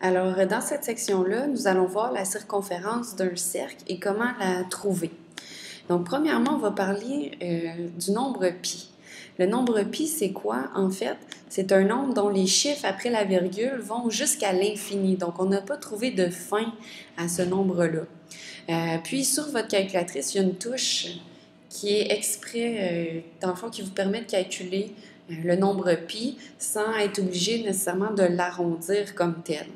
Alors, dans cette section-là, nous allons voir la circonférence d'un cercle et comment la trouver. Donc, premièrement, on va parler du nombre pi. Le nombre pi, c'est quoi? En fait, c'est un nombre dont les chiffres après la virgule vont jusqu'à l'infini. Donc, on n'a pas trouvé de fin à ce nombre-là. Puis, sur votre calculatrice, il y a une touche qui est exprès, dans le fond, qui vous permet de calculer le nombre pi sans être obligé nécessairement de l'arrondir comme tel.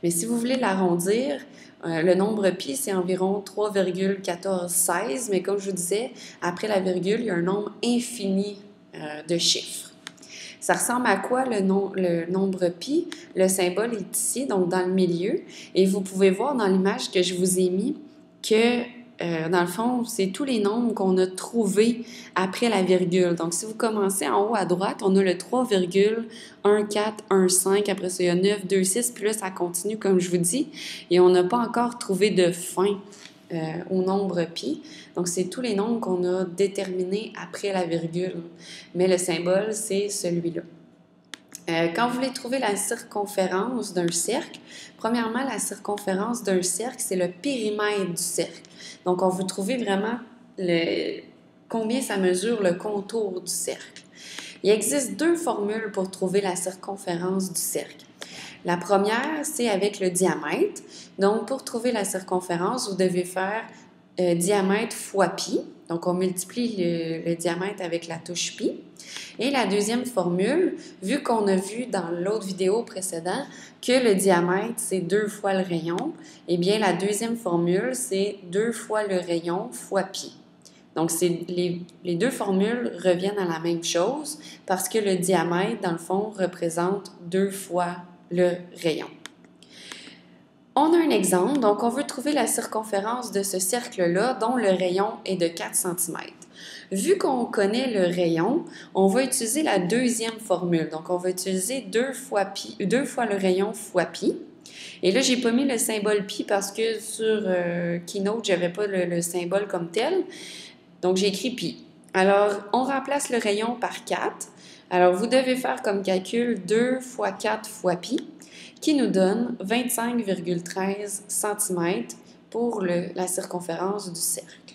Mais si vous voulez l'arrondir, le nombre pi, c'est environ 3,1416, mais comme je vous disais, après la virgule, il y a un nombre infini de chiffres. Ça ressemble à quoi le nombre pi? Le symbole est ici, donc dans le milieu, et vous pouvez voir dans l'image que je vous ai mis que dans le fond, c'est tous les nombres qu'on a trouvés après la virgule. Donc, si vous commencez en haut à droite, on a le 3,1415. Après ça, il y a 9, 2, 6, puis là, ça continue comme je vous dis. Et on n'a pas encore trouvé de fin au nombre pi. Donc, c'est tous les nombres qu'on a déterminés après la virgule. Mais le symbole, c'est celui-là. Quand vous voulez trouver la circonférence d'un cercle, premièrement, la circonférence d'un cercle, c'est le périmètre du cercle. Donc, on veut trouver vraiment combien ça mesure le contour du cercle. Il existe deux formules pour trouver la circonférence du cercle. La première, c'est avec le diamètre. Donc, pour trouver la circonférence, vous devez faire diamètre fois pi. Donc, on multiplie le diamètre avec la touche pi. Et la deuxième formule, vu qu'on a vu dans l'autre vidéo précédente que le diamètre, c'est 2 fois le rayon, eh bien, la deuxième formule, c'est 2 fois le rayon fois pi. Donc, les deux formules reviennent à la même chose parce que le diamètre, dans le fond, représente 2 fois le rayon. On a un exemple, donc on veut trouver la circonférence de ce cercle-là dont le rayon est de 4 cm. Vu qu'on connaît le rayon, on va utiliser la deuxième formule. Donc, on va utiliser 2 fois le rayon fois pi. Et là, je n'ai pas mis le symbole pi parce que sur Keynote, je n'avais pas le symbole comme tel. Donc, j'ai écrit pi. Alors, on remplace le rayon par 4. Alors, vous devez faire comme calcul 2 fois 4 fois pi, qui nous donne 25,13 cm pour la circonférence du cercle.